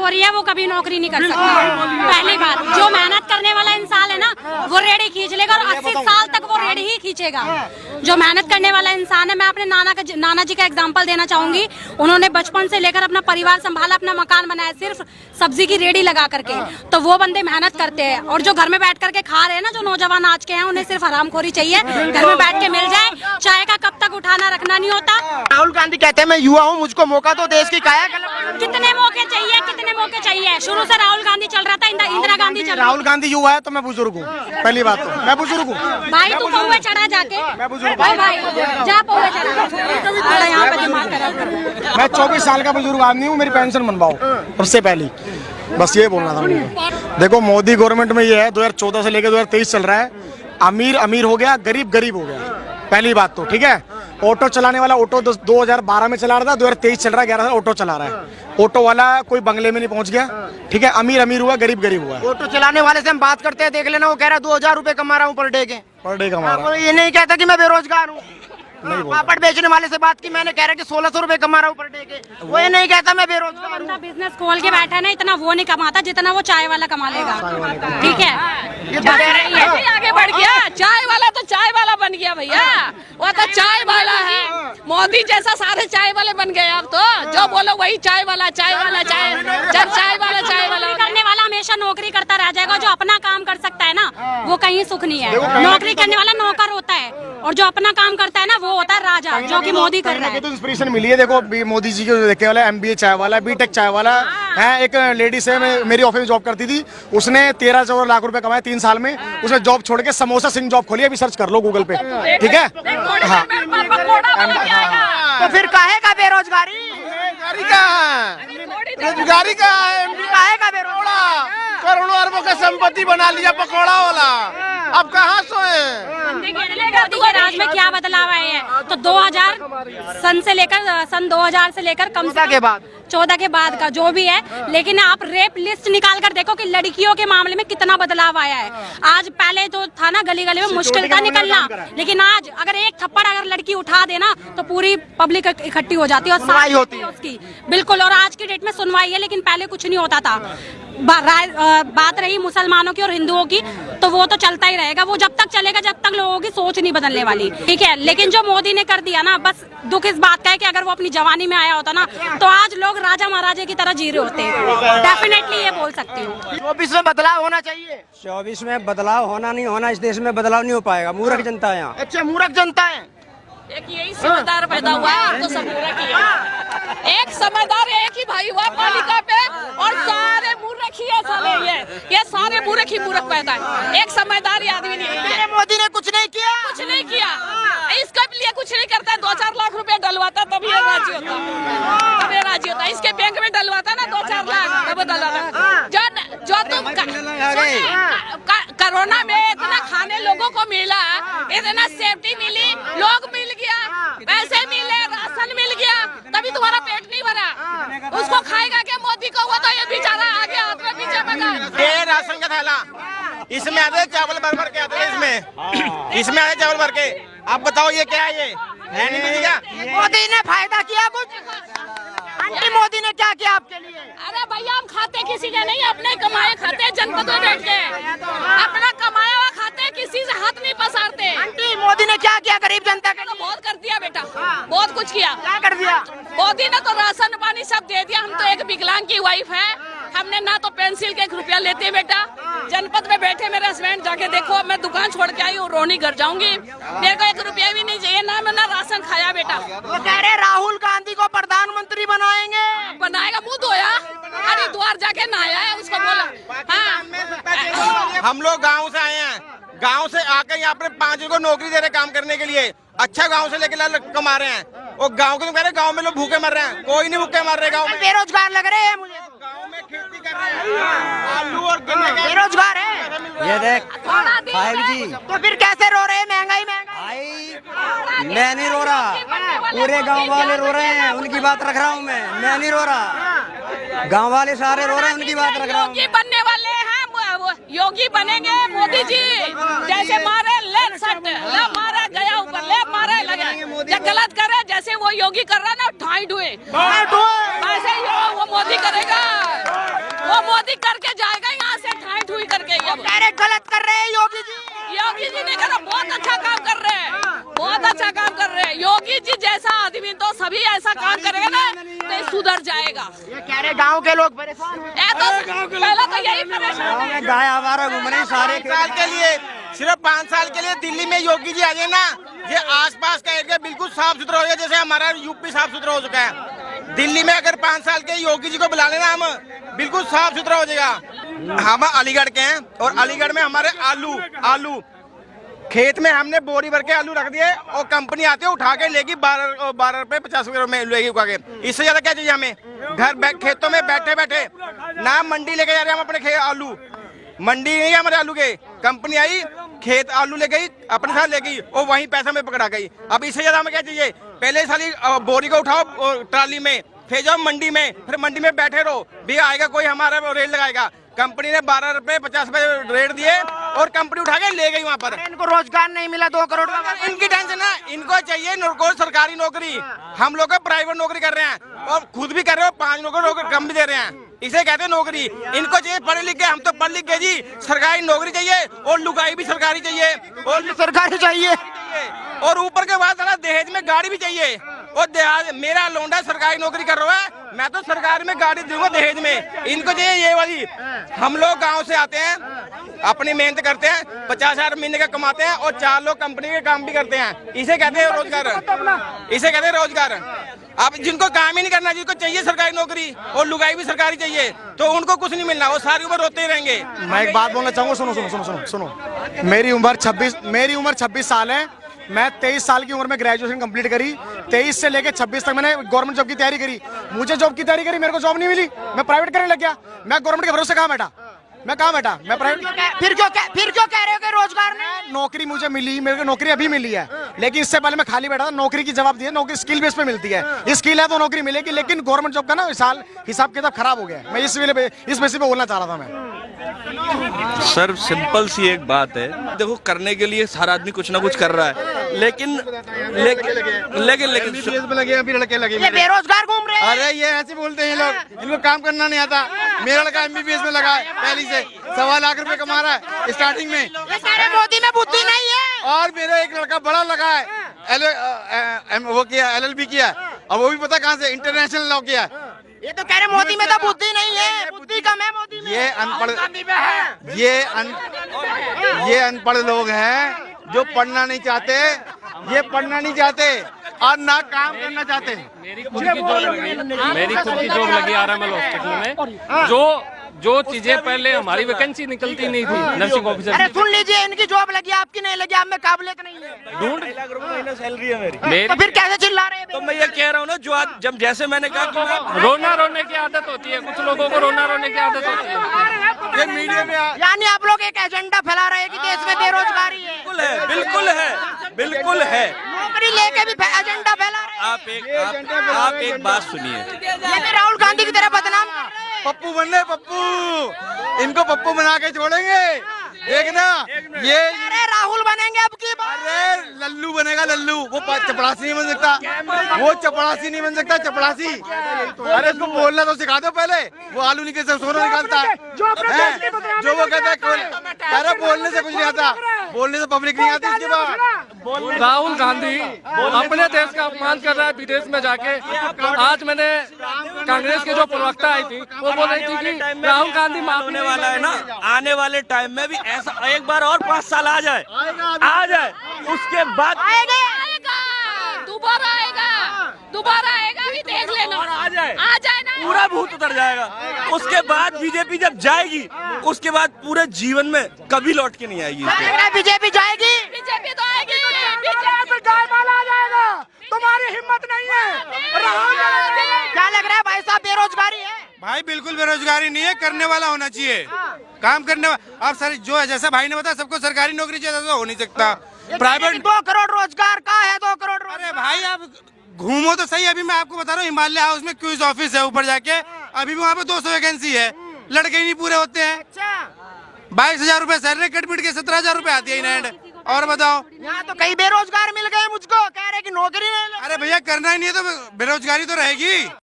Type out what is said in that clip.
हो रही है वो कभी नौकरी नहीं कर सकता। पहली बात, जो मेहनत करने वाला इंसान है ना वो रेडी खींच लेगा और 80 साल तक वो रेडी ही खींचेगा। जो मेहनत करने वाला इंसान है, मैं अपने नाना जी का एग्जाम्पल देना चाहूंगी। उन्होंने बचपन से लेकर अपना परिवार संभाला, अपना मकान बनाया सिर्फ सब्जी की रेडी लगा करके। तो वो बंदे मेहनत करते हैं। और जो घर में बैठ करके खा रहे हैं ना, जो नौजवान आज के हैं, उन्हें सिर्फ हरामखोरी चाहिए, घर में बैठ के मिल जाए। चाय का कब तक उठाना रखना नहीं होता। राहुल गांधी कहते हैं मैं युवा हूँ, मुझको मौका तो देश की काया कितने मौके चाहिए, कितने मौके चाहिए। शुरू से राहुल गांधी चल रहा था, इंदिरा गांधी चल रही। राहुल गांधी युवा है तो मैं बुजुर्ग हूँ। पहली बात तो मैं बुजुर्ग हूँ भाई, तू पौवे चढ़ा जाके, मैं बुजुर्ग भाई जा पौवे चढ़ा। यहाँ पे दिमाग खराब कर रहा है। मैं 24 साल का बुजुर्ग आदमी हूँ, मेरी पेंशन बनवाओ सबसे पहली। बस ये बोलना था मुझे। देखो मोदी गवर्नमेंट में ये है 2014 से लेकर 2023 चल रहा है। अमीर अमीर हो गया, गरीब गरीब हो गया। पहली बात तो ठीक है। ऑटो चलाने वाला ऑटो 2012 में चला रहा था, 2023 चल रहा है, 11 साल ऑटो चला रहा है। ऑटो वाला कोई बंगले में नहीं पहुंच गया, ठीक है। अमीर अमीर हुआ, गरीब गरीब हुआ। ऑटो चलाने वाले से हम बात करते हैं, देख लेना, वो कह रहा है 2000 रुपए कमा रहा हूँ पर डे के। पर डे कमा रहा वो ये नहीं कहता कि मैं बेरोजगार हूँ। नहीं पापड़ बेचने वाले से बात की मैंने, कह रहा कि 1600 रुपए कमा रहा हूँ पर डे के। वो ये नहीं कहता मैं बेरोजगार हूँ। बिजनेस खोल के बैठा है ना, इतना वो नहीं कमाता जितना वो चाय वाला कमा लेगा, ठीक है। ये तो कह रही है आगे बढ़ गया, चाय वाला तो चाय वाला बन गया भैया। वो तो चाय वाला है, मोदी जैसा सारे चाय वाले बन गए अब तो। जो बोलो वही चाय वाला, चाय वाला, चाय जब चाय वाला, चाय वाला करने वाला हमेशा नौकरी करता रह जाएगा। जो अपना काम कर सकता है ना, वो कहीं सुख नहीं है। नौकरी करने वाला नौकर होता है, और जो अपना काम करता है ना वो होता है राजा, जो कि मोदी कर रहा है। तो इंस्पिरेशन मिली है। देखो मोदी जी को देखे वाला MBA चाय वाला, बीटेक चाय वाला है। एक लेडी से मेरी ऑफिस में जॉब करती थी, उसने 13-14 लाख रुपए कमाए 3 साल में। उसने जॉब छोड़ के समोसा सिंह जॉब खोली, अभी सर्च कर लो गूगल पे, ठीक है। हाँ, तो फिर काहे का बेरोजगारी? रोजगारी का काहे का बेरोजगारी? करोड़ों अरबों का संपत्ति बना लिया पकौड़ा वाला, अब कहाँ सोए। राज में क्या बदलाव आए हैं? तो 2000 सन 2000 से लेकर कम से कम 14 के बाद का जो भी है। लेकिन आप रेप लिस्ट निकाल कर देखो कि लड़कियों के मामले में कितना बदलाव आया है। आज पहले तो था ना गली गली में मुश्किल था निकलना, लेकिन आज अगर एक थप्पड़ अगर लड़की उठा देना तो पूरी पब्लिक इकट्ठी हो जाती है और सुनवाई होती है उसकी, बिल्कुल। और आज की डेट में सुनवाई है, लेकिन पहले कुछ नहीं होता था। बात रही मुसलमानों की और हिंदुओं की, तो वो तो चलता ही रहेगा। वो जब तक चलेगा जब तक लोगों की सोच नहीं बदलने वाली, ठीक है। लेकिन जो मोदी ने कर दिया ना, बस दुख इस बात का है कि अगर वो अपनी जवानी में आया होता ना तो आज लोग राजा महाराजे की तरह जी रहे होते हैं। डेफिनेटली ये बोल सकती हूँ। 24 में बदलाव होना चाहिए। 24 में बदलाव होना नहीं होना, इस देश में बदलाव नहीं हो पाएगा। मूर्ख जनता है यहाँ। अच्छा, मूर्ख जनता है। एक यही समझदार पैदा हुआ है तो सब मूर्ख ही है। एक समझदार एक ही भाई हुआ पालिका पे, और सारे मूर्ख ही है साले। ये सारे मूर्ख ही मूर्ख पैदा है, एक समझदार आदमी नहीं है। मोदी ने कुछ नहीं किया, कुछ नहीं किया, इसके लिए कुछ नहीं करता। 2-4 लाख रुपए डलवाता तब ये राजी होता, तब ये राजी होता। इसके बैंक में डलवाता ना 2-4 लाख, तब डलवाता। जो तुम कोरोना में इतना खाने लोगों को मिला, इतना सेफ्टी मिली, लोग मिल गया, पैसे मिले, राशन मिल गया, तभी तुम्हारा पेट नहीं भरा। उसको खाएगा क्या मोदी को? वो तो ये बेचारा आगे हाथ में पीछे भगा। ये राशन का थैला, इसमें आते चावल भर के आते हैं, इसमें आते चावल भर के। आप बताओ ये क्या है? ये नहीं मिलेगा। मोदी ने फायदा किया कुछ? आंटी मोदी ने क्या किया आपके लिए? अरे भैया, हम खाते किसी के नहीं, अपने कमाए खाते, जनपद में बैठ के अपना कमाया हुआ खाते, किसी से हाथ नहीं पसारते। आंटी मोदी ने क्या किया गरीब जनता के लिए? बहुत कर दिया बेटा, बहुत कुछ किया। क्या कर दिया? मोदी ने तो राशन पानी सब दे दिया। हम तो एक विकलांग की वाइफ है, हमने ना तो पेंसिल के 1 रुपया लेते बेटा। जनपद में बैठे मेरे हस्बैंड, जाके देखो, मैं दुकान छोड़ के आई हूँ, रोनी घर जाऊंगी, मेरे को 1 रुपया भी नहीं चाहिए ना, मैं ना राशन खाया बेटा। वो कह रहे राहुल गांधी को प्रधानमंत्री बनाएंगे। बनाएगा, मुंह धोया, हरिद्वार जाके नहाया है, उसको बोला। हाँ, हम लोग गांव से आए हैं, गांव से आकर यहाँ पर 5 को नौकरी दे रहे काम करने के लिए। अच्छा गांव से लेके कमा रहे हैं, और गांव के तो कह रहे गांव में लोग भूखे मर रहे हैं। कोई नहीं भूखे मर रहे गांव में, बेरोजगार लग रहे हैं मुझे। गांव में खेती कर रहे हैं, आलू और गन्ने का बेरोजगार है। ये देख 5G। तो फिर कैसे रो रहे हैं? महंगाई मैं नहीं रो रहा, पूरे गांव वाले रो रहे हैं, उनकी बात रख रहा हूँ मैं नहीं रो रहा। गांव वाले सारे रो रहे हैं, उनकी बात रख रहा हूँ। योगी बनने वाले हैं, योगी बनेंगे मोदी जी। जैसे मारे ले सट, ले मारा गया ऊपर, ले मारा लगा। जब गलत करे जैसे वो योगी कर रहा ना, ठाई ढुए, वैसे ही वो मोदी करेगा। बात कर रहे हैं योगी जी। योगी जी ने कहा बहुत अच्छा काम कर रहे हैं, बहुत अच्छा काम कर रहे हैं। योगी जी जैसा आदमी तो सभी ऐसा काम करेगा ना तो ये सुधर जाएगा। ये कह रहे गांव के लोग परेशान हैं। ये तो पहले तो यही परेशान है। गाय आवारा घूम रहे हैं सारे। 5 साल के लिए, सिर्फ 5 साल के लिए दिल्ली में योगी जी आ जाए ना, ये आसपास का एरिया बिल्कुल साफ सुथरा हो जाए, जैसे हमारा यूपी साफ सुथरा हो चुका है। दिल्ली में अगर 5 साल के योगी जी को बुला लेना हम, बिल्कुल साफ सुथरा हो जाएगा। हम अलीगढ़ के हैं और अलीगढ़ में हमारे आलू खेत में हमने बोरी भर के आलू रख दिए और कंपनी आती है उठा के लेगी 12 रुपए 50 रुपए में लेगी उठा के। इससे ज्यादा क्या चाहिए हमें? घर खेतों में बैठे बैठे ना मंडी लेके जा रहे हैं हम अपने आलू, मंडी नहीं है हमारे आलू के, कंपनी आई खेत आलू ले गई अपने साथ ले गई और वहीं पैसा में पकड़ा गई। अब इससे ज्यादा हमें क्या चाहिए? पहले साली बोरी को उठाओ ट्राली में, फिर जाओ मंडी में, फिर मंडी में बैठे रहो, भी आएगा कोई हमारा रेट लगाएगा। कंपनी ने 12 रुपए 50 रुपए रेट दिए और कंपनी उठा के ले गई वहाँ पर। इनको रोजगार नहीं मिला 2 करोड़ का। इनकी टेंशन है, इनको चाहिए सरकारी नौकरी। हम लोग प्राइवेट नौकरी कर रहे हैं और खुद भी कर रहे हो, 5 नौकरी कम भी दे रहे हैं, इसे कहते हैं नौकरी। इनको चाहिए पढ़े लिखे, हम तो पढ़ लिख गए जी, सरकारी नौकरी चाहिए और लुगाई भी सरकारी चाहिए और सरकारी चाहिए और ऊपर के बाद दहेज में गाड़ी भी चाहिए। और मेरा लोंडा सरकारी नौकरी कर रहा है, मैं तो सरकारी में गाड़ी दूंगा दहेज में। इनको चाहिए ये वाली। हम लोग गांव से आते हैं, अपनी मेहनत करते हैं, 50,000 महीने का कमाते हैं और 4 लोग कंपनी के काम भी करते हैं, इसे कहते हैं रोजगार, इसे कहते हैं रोजगार। अब जिनको काम ही नहीं करना, जिनको चाहिए सरकारी नौकरी और लुगाई भी सरकारी चाहिए, तो उनको कुछ नहीं मिलना, वो सारी उम्र रोते ही रहेंगे। मैं एक बात बोलना चाहूंगा, सुनो। मेरी उम्र 26 साल है। मैं 23 साल की उम्र में ग्रेजुएशन कंप्लीट करी। 23 से लेकर 26 तक मैंने गवर्नमेंट जॉब की तैयारी करी। मुझे जॉब की तैयारी करी, मेरे को जॉब नहीं मिली, मैं प्राइवेट करने लग गया। मैं गवर्नमेंट के भरोसे कहाँ बैठा? मैं प्राइवेट। फिर क्यों कह रहे हो कि रोजगार नहीं? नौकरी मुझे मिली, मेरे को नौकरी अभी मिली है, लेकिन इससे पहले मैं खाली बैठा था। नौकरी की जवाब दिया, नौकरी स्किल बेस पे मिलती है, स्किल है तो नौकरी मिलेगी। लेकिन गवर्नमेंट जॉब का ना हिसाब किताब खराब हो गया है। मैं इस बेसिस पे बोलना चाह रहा था मैं। सर सिंपल सी एक बात है, देखो करने के लिए हर आदमी कुछ ना कुछ कर रहा है, लेकिन अभी लड़के लगे ये बेरोजगार घूम रहे हैं। अरे ये ऐसे बोलते हैं लोग, इनको काम करना नहीं आता। मेरा लड़का MBBS में लगा है, पहली से 1.25 लाख रुपए कमा रहा है स्टार्टिंग में। ये सारे मोदी में बुद्धि नहीं है। और मेरा एक लड़का बड़ा लगा है, वो किया LLB किया, और वो भी पता कहाँ से, इंटरनेशनल लॉ किया। ये तो कह रहे मोदी में तो बुद्धि नहीं है, बुद्धि कम है मोदी में। ये अनपढ़ लोग हैं जो पढ़ना नहीं चाहते, ये पढ़ना नहीं चाहते और ना काम करना चाहते। मेरी खुद की जॉब लगी RML हॉस्पिटल में। जो चीजें पहले हमारी वैकेंसी निकलती नहीं थी नर्सिंग ऑफिसर। अरे सुन लीजिए, इनकी जॉब लगी, आपकी नहीं लगी, आप में काबिलियत नहीं है। ढूंढ सैलरी है मेरी। तो फिर कैसे चिल्ला रहे हैं? तो मैं ये कह रहा हूँ ना, जो आज जब जैसे मैंने कहा कि मैं रोने की आदत होती है, कुछ लोगों को रोने की आदत होती है। ये मीडिया में यानी आप लोग एक एजेंडा फैला रहे हैं कि देश में बेरोजगारी है। बिल्कुल है। नौकरी लेके भी एजेंडा फैला रहे हैं। आप एक बात सुनिए, ये भी राहुल गांधी की तरह बदनाम कर रहे हैं। पप्पू बनने, पप्पू इनको पप्पू बना के छोड़ेंगे, देखना। ये अरे राहुल बनेंगे अब की बार। अरे लल्लू बनेगा, लल्लू। वो चपड़ासी नहीं बन सकता, वो चपड़ासी नहीं बन सकता, चपड़ासी। अरे इसको बोलना तो सिखा दो पहले। वो आलू निकल से सोना निकालता है, जो वो कहता है। अरे बोलने से कुछ नहीं आता, बोलने से पब्लिक नहीं आती इसके बाद। राहुल गांधी अपने देश का अपमान कर रहा है विदेश में जाके। आज मैंने कांग्रेस के जो प्रवक्ता आई थी, वो बोल रही थी कि राहुल गांधी होने वाला है ना, आने वाले टाइम में भी ऐसा एक बार और 5 साल आ जाए, उसके बाद आएगा, दोबारा आएगा भी देख लेना। आ जाए ना, पूरा भूत उतर जाएगा। उसके बाद बीजेपी जब जाएगी, उसके बाद पूरे जीवन में कभी लौट के नहीं आएगी। बीजेपी जाएगी, बीजेपी तो आएगी। आ जाएगा। तुम्हारी हिम्मत नहीं है। क्या लग रहा है भाई साहब, बेरोजगारी है? भाई बिल्कुल बेरोजगारी नहीं है, करने वाला होना चाहिए, काम करने वाला। अब सर जो है, जैसा भाई ने बताया, सबको सरकारी नौकरी चाहिए तो हो नहीं सकता। प्राइवेट 2 करोड़ रोजगार का है, 2 करोड़ रोजगार। अरे भाई आप घूमो तो सही। अभी मैं आपको बता रहा हूँ, हिमालय हाउस में क्विज ऑफिस है ऊपर जाके, अभी भी वहाँ पे 200 वैकेंसी है, लड़के ही नहीं पूरे होते हैं। 22,000 रुपए सैलरी, कट के 17,000 रुपए आती है इन हैंड। और बताओ, यहाँ तो कई बेरोजगार मिल गए मुझको, कह रहे कि नौकरी नहीं। अरे भैया करना ही नहीं है तो बेरोजगारी तो रहेगी।